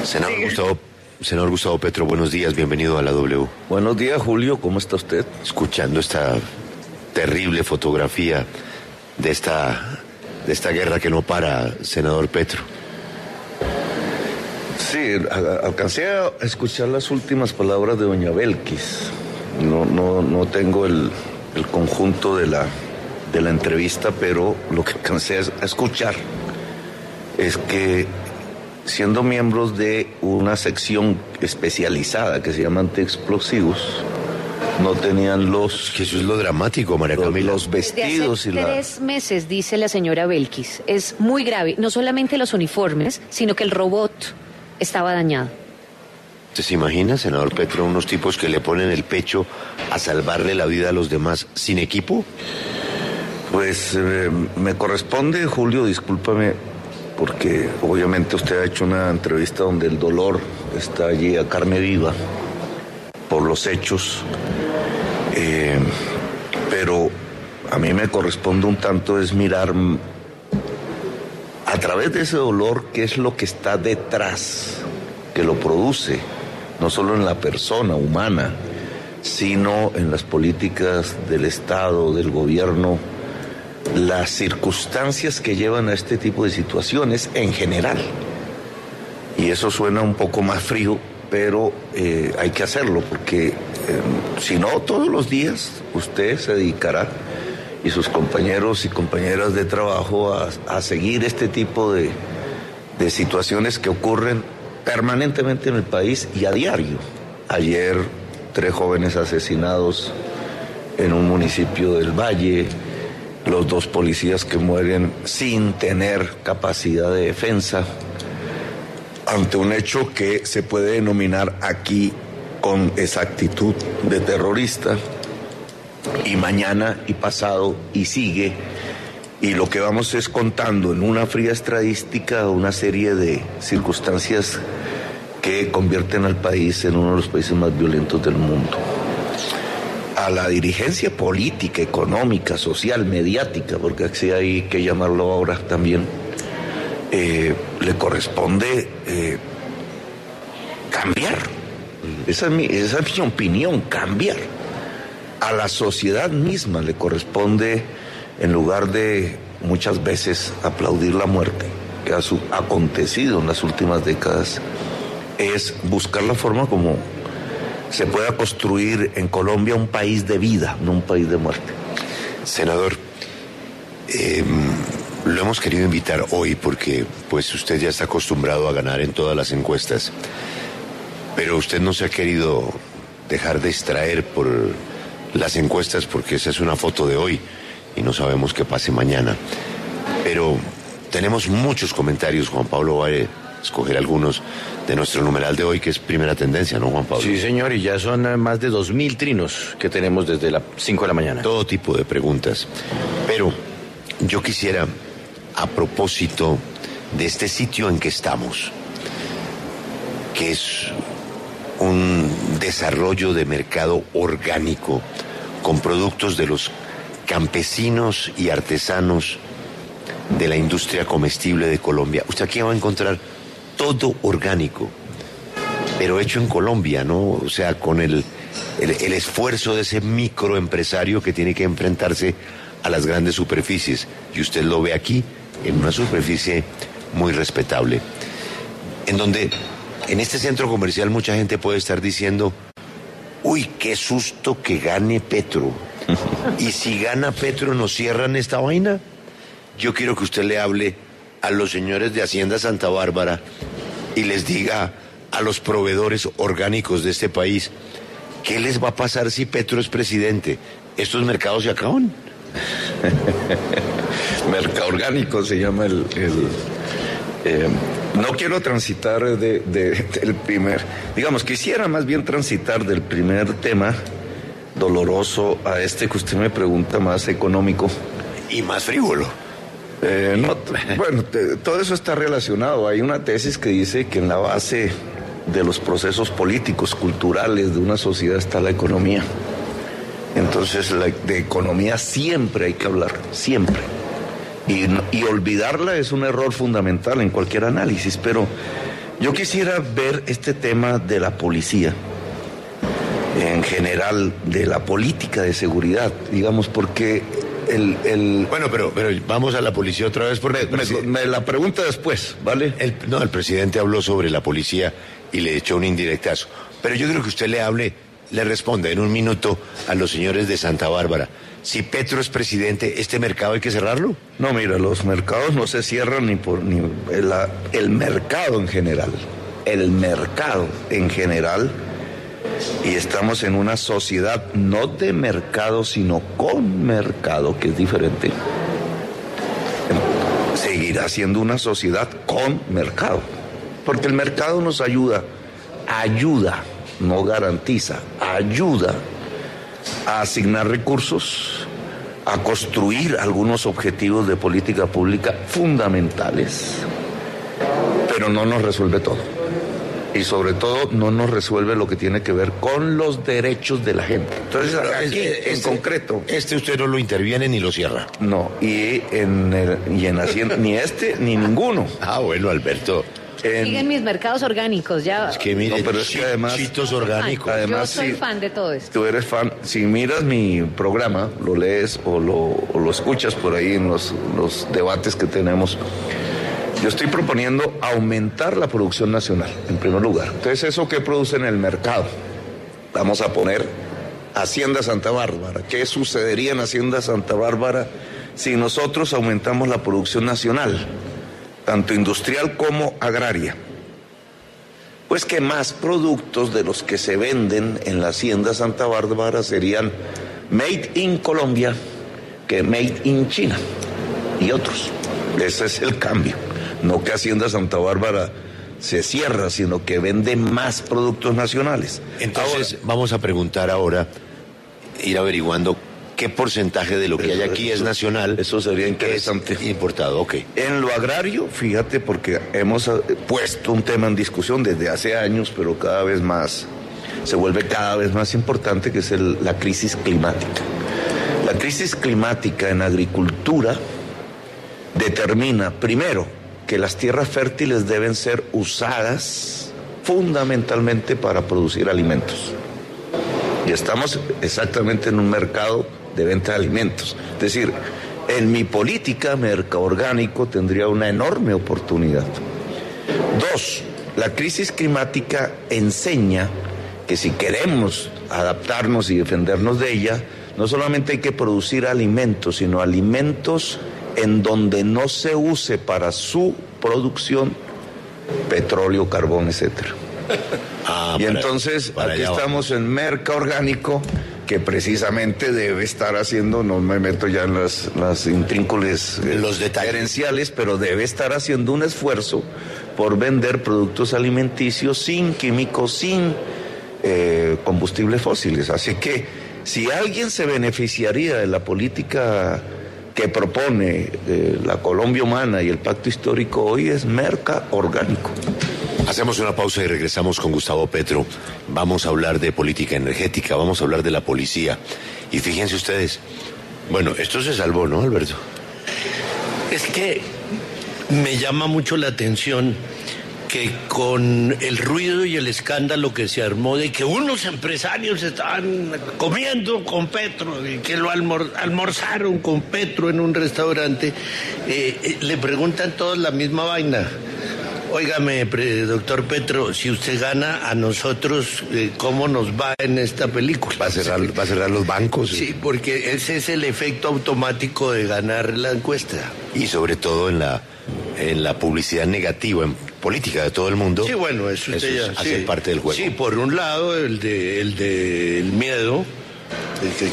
Senador Gustavo Petro, buenos días, bienvenido a la W. Buenos días, Julio, ¿cómo está usted? Escuchando esta terrible fotografía de esta guerra que no para, senador Petro. Sí, alcancé a escuchar las últimas palabras de doña Belkis. No tengo el conjunto de la entrevista, pero lo que alcancé a escuchar es que, siendo miembros de una sección especializada que se llama antiexplosivos, no tenían que eso es lo dramático, María Camila. Los vestidos Desde hace 3 meses, dice la señora Belkis. Es muy grave, no solamente los uniformes, sino que el robot estaba dañado. ¿Usted se imagina, senador Petro, unos tipos que le ponen el pecho a salvarle la vida a los demás sin equipo? Pues me corresponde, Julio, discúlpame, porque obviamente usted ha hecho una entrevista donde el dolor está allí a carne viva por los hechos, pero a mí me corresponde un tanto es mirar a través de ese dolor qué es lo que está detrás, que lo produce, no solo en la persona humana, sino en las políticas del Estado, del gobierno, las circunstancias que llevan a este tipo de situaciones en general. Y eso suena un poco más frío, pero hay que hacerlo, porque si no, todos los días usted se dedicará, y sus compañeros y compañeras de trabajo, a seguir este tipo de situaciones que ocurren permanentemente en el país y a diario. Ayer, 3 jóvenes asesinados en un municipio del Valle, los 2 policías que mueren sin tener capacidad de defensa, ante un hecho que se puede denominar aquí con exactitud de terrorista, y mañana y pasado y sigue, y lo que vamos es contando en una fría estadística una serie de circunstancias que convierten al país en uno de los países más violentos del mundo. A la dirigencia política, económica, social, mediática, porque así hay que llamarlo ahora también, le corresponde cambiar. Esa es mi opinión, cambiar. A la sociedad misma le corresponde, en lugar de muchas veces aplaudir la muerte que ha acontecido en las últimas décadas, es buscar la forma como se pueda construir en Colombia un país de vida, no un país de muerte. Senador, lo hemos querido invitar hoy porque pues usted ya está acostumbrado a ganar en todas las encuestas, pero usted no se ha querido dejar distraer por las encuestas, porque esa es una foto de hoy y no sabemos qué pase mañana. Pero tenemos muchos comentarios. Juan Pablo va a escoger algunos de nuestro numeral de hoy, que es primera tendencia, ¿no, Juan Pablo? Sí, señor, y ya son más de 2.000 trinos que tenemos desde las 5 de la mañana. Todo tipo de preguntas. Pero yo quisiera, a propósito de este sitio en que estamos, que es un desarrollo de mercado orgánico con productos de los campesinos y artesanos de la industria comestible de Colombia. Usted aquí va a encontrar todo orgánico, pero hecho en Colombia, ¿no? O sea, con el esfuerzo de ese microempresario que tiene que enfrentarse a las grandes superficies. Y usted lo ve aquí, en una superficie muy respetable, en donde en este centro comercial mucha gente puede estar diciendo: uy, qué susto que gane Petro. Y si gana Petro, ¿nos cierran esta vaina? Yo quiero que usted le hable a los señores de Hacienda Santa Bárbara y les diga a los proveedores orgánicos de este país, ¿qué les va a pasar si Petro es presidente? ¿Estos mercados se acaban? Mercado orgánico se llama no quiero transitar del primer, digamos, quisiera más bien transitar del primer tema doloroso a este que usted me pregunta, más económico. Y más frívolo. Todo eso está relacionado. Hay una tesis que dice que en la base de los procesos políticos, culturales de una sociedad está la economía. Entonces, de economía siempre hay que hablar, siempre. Y olvidarla es un error fundamental en cualquier análisis, pero Yo quisiera ver este tema de la policía, en general, de la política de seguridad, digamos, porque Bueno, pero vamos a la policía otra vez porque... me la pregunta después, ¿vale? El presidente habló sobre la policía y le echó un indirectazo. Pero yo creo que usted le responda en un minuto a los señores de Santa Bárbara. Si Petro es presidente, ¿este mercado hay que cerrarlo? No, mira, los mercados no se cierran el mercado en general. El mercado en general, y estamos en una sociedad no de mercado, sino con mercado, que es diferente. Seguirá siendo una sociedad con mercado, porque el mercado nos ayuda, no garantiza, ayuda a asignar recursos, a construir algunos objetivos de política pública fundamentales, pero no nos resuelve todo. Y sobre todo no nos resuelve lo que tiene que ver con los derechos de la gente. Entonces, aquí en concreto... Usted no lo interviene ni lo cierra. No, y en Hacienda, ni ni ninguno. Ah, bueno, Alberto. Siguen mis mercados orgánicos, ya. Es que mire, pero es que además, chitos orgánicos. Además, yo soy fan de todo esto. Tú eres fan. Si miras mi programa, lo lees o lo escuchas por ahí en los debates que tenemos, yo estoy proponiendo aumentar la producción nacional, en primer lugar. Entonces, ¿eso qué produce en el mercado? Vamos a poner Hacienda Santa Bárbara. ¿Qué sucedería en Hacienda Santa Bárbara si nosotros aumentamos la producción nacional, tanto industrial como agraria? Pues que más productos de los que se venden en la Hacienda Santa Bárbara serían made in Colombia que made in China y otros. Ese es el cambio. No que Hacienda Santa Bárbara se cierra, sino que vende más productos nacionales. Entonces, vamos a preguntar ahora, ir averiguando qué porcentaje de lo que hay aquí es nacional. Eso sería interesante. Es importado, ok. En lo agrario, fíjate, porque hemos puesto un tema en discusión desde hace años, pero se vuelve cada vez más importante, que es la crisis climática. La crisis climática en agricultura determina, primero, que las tierras fértiles deben ser usadas fundamentalmente para producir alimentos. Y estamos exactamente en un mercado de venta de alimentos. Es decir, en mi política mercaorgánico tendría una enorme oportunidad. 2, la crisis climática enseña que si queremos adaptarnos y defendernos de ella, no solamente hay que producir alimentos, sino alimentos en donde no se use para su producción petróleo, carbón, etcétera. Y entonces aquí estamos en mercaorgánico, que precisamente debe estar haciendo, no me meto ya en las intrínculas, los detalles gerenciales, pero debe estar haciendo un esfuerzo por vender productos alimenticios sin químicos, sin combustibles fósiles. Así que si alguien se beneficiaría de la política que propone la Colombia Humana y el Pacto Histórico hoy, es mercaorgánico. Hacemos una pausa y regresamos con Gustavo Petro. Vamos a hablar de política energética, vamos a hablar de la policía. Y fíjense ustedes, bueno, esto se salvó, ¿no, Alberto? Es que me llama mucho la atención que con el ruido y el escándalo que se armó de que unos empresarios estaban comiendo con Petro y que lo almorzaron con Petro en un restaurante, le preguntan todos la misma vaina. Óigame, doctor Petro, si usted gana, a nosotros, ¿cómo nos va en esta película? ¿Va a cerrar los bancos? Sí, porque ese es el efecto automático de ganar la encuesta. Y sobre todo en la publicidad negativa, en política de todo el mundo. Sí, bueno, eso ya hace parte del juego. Sí, por un lado, el miedo,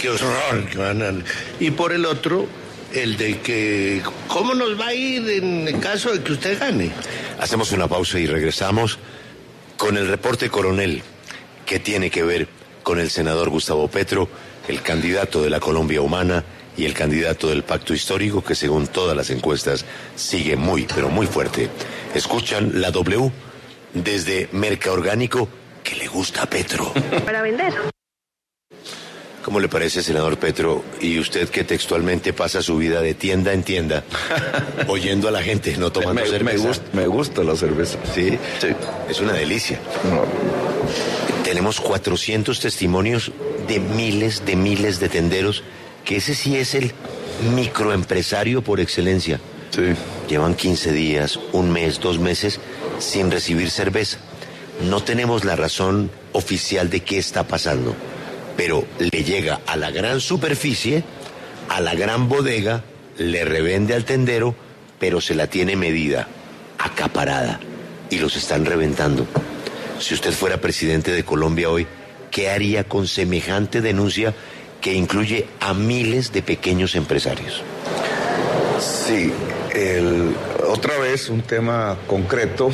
qué horror que ganan. Y por el otro, el de que cómo nos va a ir en el caso de que usted gane. Hacemos una pausa y regresamos con el reporte coronel, que tiene que ver con el senador Gustavo Petro, el candidato de la Colombia Humana y el candidato del Pacto Histórico, que según todas las encuestas sigue muy, pero muy fuerte. Escuchan la W desde Mercaorgánico, que le gusta a Petro. Para vender. ¿Cómo le parece, senador Petro? Y usted que textualmente pasa su vida de tienda en tienda, oyendo a la gente, no tomando cerveza. Me gusta la cerveza. ¿Sí? Sí. Es una delicia. No. Tenemos 400 testimonios de miles de tenderos, que ese sí es el microempresario por excelencia. Sí. Llevan 15 días, un mes, 2 meses sin recibir cerveza. No tenemos la razón oficial de qué está pasando, pero le llega a la gran superficie, a la gran bodega, le revende al tendero, pero se la tiene medida, acaparada, y los están reventando. Si usted fuera presidente de Colombia hoy, ¿qué haría con semejante denuncia que incluye a miles de pequeños empresarios? Sí, otra vez un tema concreto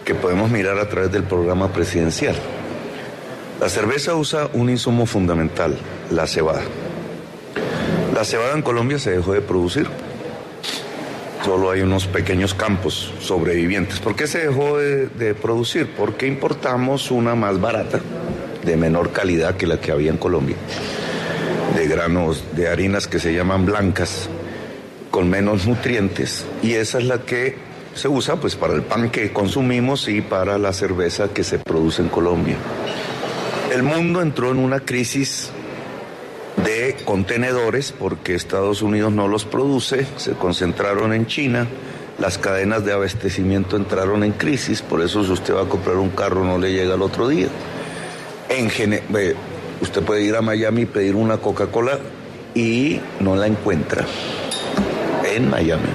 que podemos mirar a través del programa presidencial. La cerveza usa un insumo fundamental, la cebada. La cebada en Colombia se dejó de producir. Solo hay unos pequeños campos sobrevivientes. ¿Por qué se dejó de producir? Porque importamos una más barata, de menor calidad que la que había en Colombia, de granos, de harinas que se llaman blancas, con menos nutrientes, y esa es la que se usa pues para el pan que consumimos y para la cerveza que se produce en Colombia. El mundo entró en una crisis de contenedores porque Estados Unidos no los produce, se concentraron en China, las cadenas de abastecimiento entraron en crisis, por eso si usted va a comprar un carro no le llega al otro día. Usted puede ir a Miami y pedir una Coca-Cola y no la encuentra en Miami.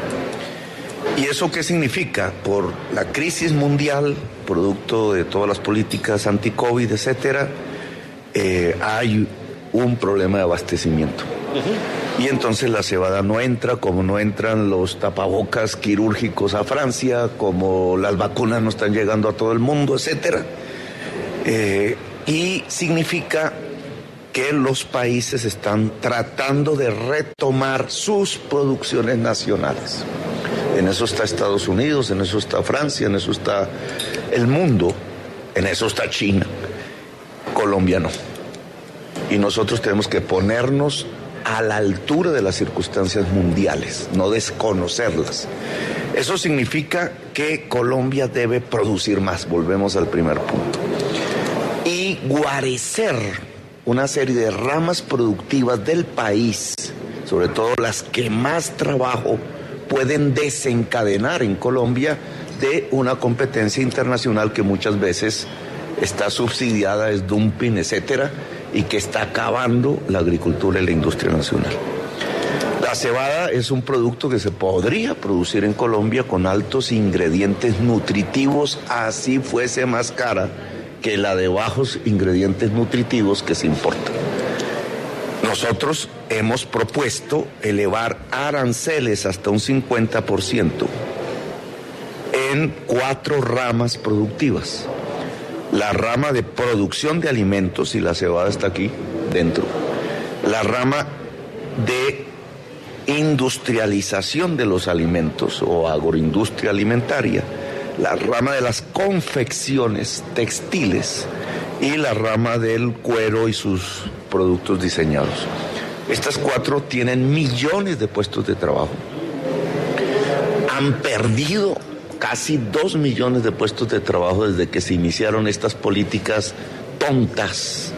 ¿Y eso qué significa? Por la crisis mundial, producto de todas las políticas anti-COVID, etcétera, hay un problema de abastecimiento. Y entonces la cebada no entra, como no entran los tapabocas quirúrgicos a Francia, como las vacunas no están llegando a todo el mundo, etcétera. Y significa que los países están tratando de retomar sus producciones nacionales. En eso está Estados Unidos, en eso está Francia, en eso está el mundo, en eso está China. Colombia no. Y nosotros tenemos que ponernos a la altura de las circunstancias mundiales, no desconocerlas. Eso significa que Colombia debe producir más, volvemos al primer punto. Y guarecer una serie de ramas productivas del país, sobre todo las que más trabajo pueden desencadenar en Colombia de una competencia internacional que muchas veces está subsidiada, es dumping, etcétera, y que está acabando la agricultura y la industria nacional. La cebada es un producto que se podría producir en Colombia con altos ingredientes nutritivos, así fuese más cara que la de bajos ingredientes nutritivos que se importa. Nosotros hemos propuesto elevar aranceles hasta un 50% en 4 ramas productivas. La rama de producción de alimentos, y la cebada está aquí dentro. La rama de industrialización de los alimentos o agroindustria alimentaria. La rama de las confecciones textiles y la rama del cuero y sus productos diseñados. Estas 4 tienen millones de puestos de trabajo. Han perdido casi 2 millones de puestos de trabajo desde que se iniciaron estas políticas tontas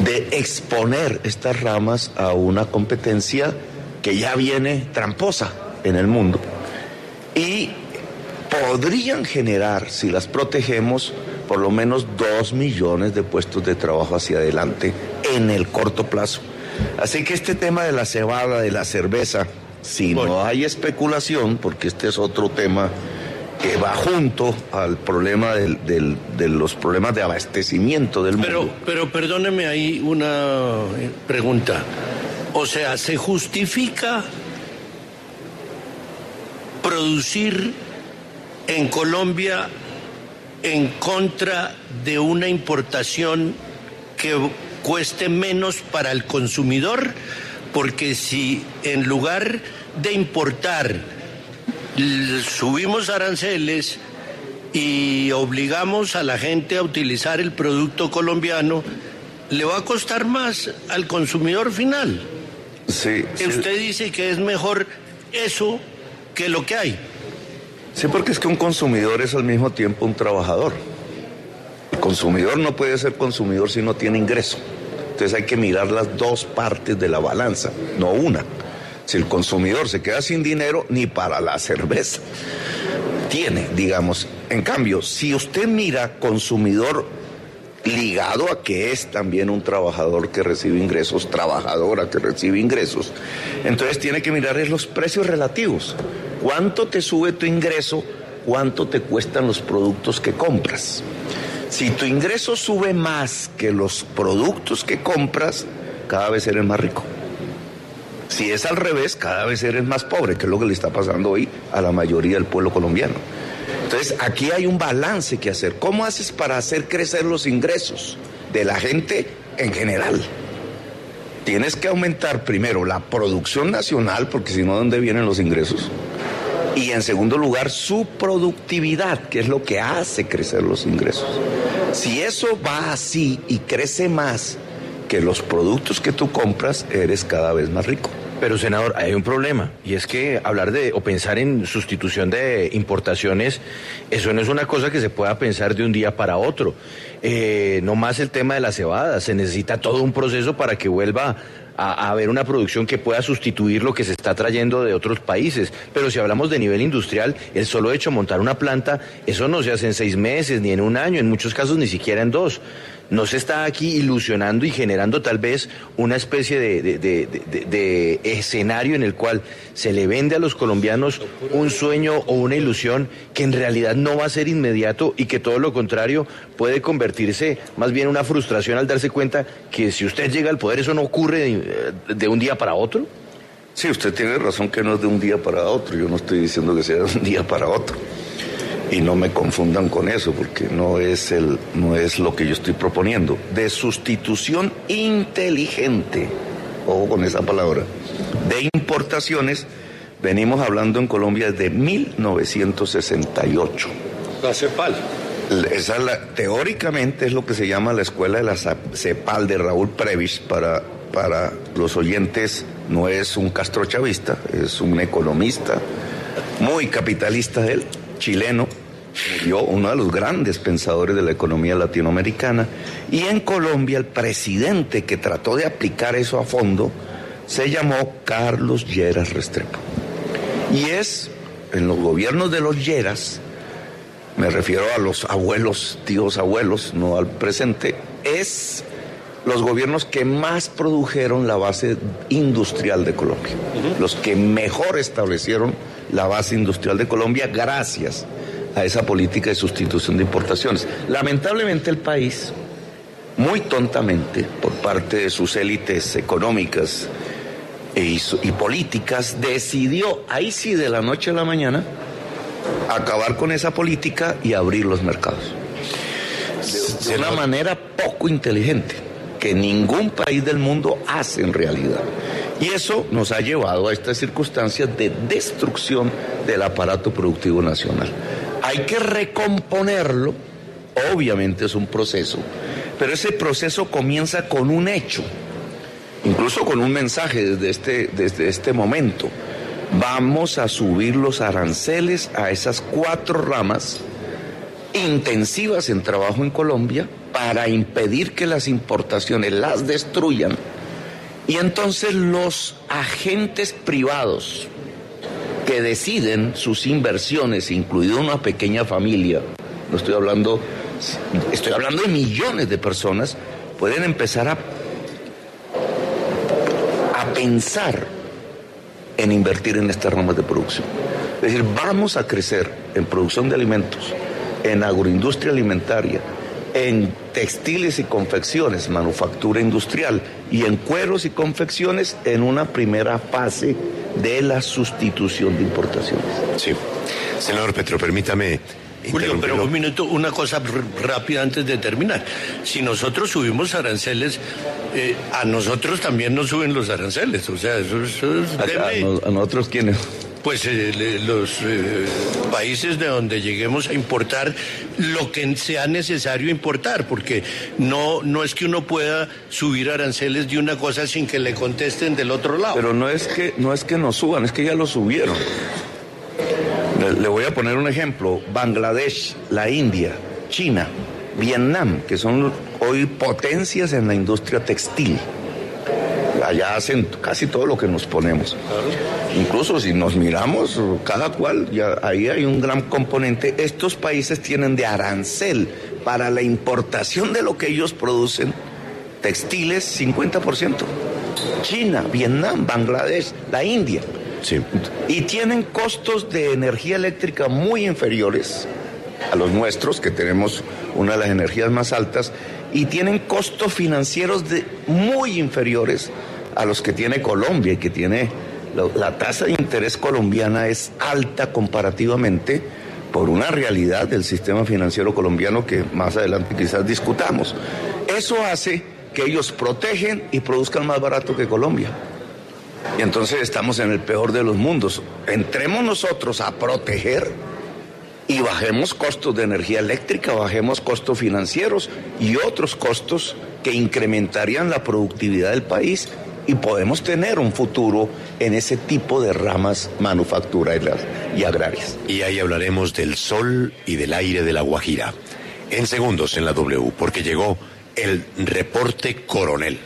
de exponer estas ramas a una competencia que ya viene tramposa en el mundo. Y podrían generar, si las protegemos, por lo menos 2 millones de puestos de trabajo hacia adelante en el corto plazo. Así que este tema de la cebada, de la cerveza, si no hay especulación, porque este es otro tema que va junto al problema de los problemas de abastecimiento del mundo. Pero perdóneme ahí una pregunta. O sea, ¿se justifica producir en Colombia en contra de una importación que cueste menos para el consumidor? Porque si en lugar de importar subimos aranceles y obligamos a la gente a utilizar el producto colombiano, le va a costar más al consumidor final. Sí. Usted dice que es mejor eso que lo que hay. Sí, porque es que un consumidor es al mismo tiempo un trabajador. El consumidor no puede ser consumidor si no tiene ingreso. Entonces hay que mirar las dos partes de la balanza, no una. Si el consumidor se queda sin dinero, ni para la cerveza tiene, digamos. En cambio, si usted mira consumidor ligado a que es también un trabajador que recibe ingresos, trabajadora que recibe ingresos, entonces tiene que mirar los precios relativos. ¿Cuánto te sube tu ingreso? ¿Cuánto te cuestan los productos que compras? Si tu ingreso sube más que los productos que compras, cada vez eres más rico. Si es al revés, cada vez eres más pobre, que es lo que le está pasando hoy a la mayoría del pueblo colombiano. Entonces, aquí hay un balance que hacer. ¿Cómo haces para hacer crecer los ingresos de la gente en general? Tienes que aumentar primero la producción nacional, porque si no, ¿dónde vienen los ingresos? Y en segundo lugar, su productividad, que es lo que hace crecer los ingresos. Si eso va así y crece más que los productos que tú compras, eres cada vez más rico. Pero, senador, hay un problema, y es que hablar o pensar en sustitución de importaciones, eso no es una cosa que se pueda pensar de un día para otro. No más el tema de la cebada, se necesita todo un proceso para que vuelva a haber una producción que pueda sustituir lo que se está trayendo de otros países. Pero si hablamos de nivel industrial, el solo hecho de montar una planta, eso no se hace en 6 meses, ni en un año, en muchos casos ni siquiera en 2. No se está aquí ilusionando y generando tal vez una especie de escenario en el cual se le vende a los colombianos un sueño o una ilusión que en realidad no va a ser inmediato y que todo lo contrario puede convertirse más bien en una frustración al darse cuenta que si usted llega al poder eso no ocurre de un día para otro. Sí, usted tiene razón que no es de un día para otro. Yo no estoy diciendo que sea de un día para otro. Y no me confundan con eso, porque no es lo que yo estoy proponiendo. De sustitución inteligente, ojo con esa palabra, de importaciones, venimos hablando en Colombia desde 1968. La CEPAL. Teóricamente es lo que se llama la escuela de la CEPAL de Raúl Prebisch. Para los oyentes, no es un castrochavista, es un economista muy capitalista él, chileno. Murió uno de los grandes pensadores de la economía latinoamericana, y en Colombia el presidente que trató de aplicar eso a fondo se llamó Carlos Lleras Restrepo. Y es en los gobiernos de los Lleras, me refiero a los abuelos, tíos abuelos, no al presente, es los gobiernos que más produjeron la base industrial de Colombia, los que mejor establecieron la base industrial de Colombia gracias a esa política de sustitución de importaciones. Lamentablemente el país, muy tontamente, por parte de sus élites económicas y políticas, decidió, ahí sí de la noche a la mañana, acabar con esa política y abrir los mercados. De una manera poco inteligente, que ningún país del mundo hace en realidad. Y eso nos ha llevado a estas circunstancias de destrucción del aparato productivo nacional. Hay que recomponerlo, obviamente es un proceso, pero ese proceso comienza con un hecho, incluso con un mensaje desde este momento. Vamos a subir los aranceles a esas 4 ramas intensivas en trabajo en Colombia para impedir que las importaciones las destruyan. Y entonces los agentes privados que deciden sus inversiones, incluido una pequeña familia, no estoy hablando de millones de personas, pueden empezar a pensar en invertir en estas ramas de producción. Es decir, vamos a crecer en producción de alimentos, en agroindustria alimentaria, en textiles y confecciones, manufactura industrial, y en cueros y confecciones en una primera fase de la sustitución de importaciones. Sí. Senador Petro, permítame... Julio, pero un minuto, una cosa rápida antes de terminar. Si nosotros subimos aranceles, a nosotros también nos suben los aranceles. O sea, eso es... ¿A nosotros quiénes? pues los países de donde lleguemos a importar lo que sea necesario importar, porque no es que uno pueda subir aranceles de una cosa sin que le contesten del otro lado. Pero no es que nos suban, es que ya lo subieron. Le voy a poner un ejemplo: Bangladesh, la India, China, Vietnam, que son hoy potencias en la industria textil. Allá hacen casi todo lo que nos ponemos. Claro. Incluso si nos miramos, cada cual, ya ahí hay un gran componente. Estos países tienen de arancel para la importación de lo que ellos producen, textiles, 50%. China, Vietnam, Bangladesh, la India. Sí. Y tienen costos de energía eléctrica muy inferiores a los nuestros, que tenemos una de las energías más altas, y tienen costos financieros muy inferiores a los que tiene Colombia, y que tiene la tasa de interés colombiana es alta comparativamente por una realidad del sistema financiero colombiano que más adelante quizás discutamos. Eso hace que ellos protegen y produzcan más barato que Colombia. Y entonces estamos en el peor de los mundos. Entremos nosotros a proteger y bajemos costos de energía eléctrica, bajemos costos financieros y otros costos que incrementarían la productividad del país, y podemos tener un futuro en ese tipo de ramas manufactureras y agrarias. Y ahí hablaremos del sol y del aire de La Guajira. En segundos en la W, porque llegó el reporte Coronel.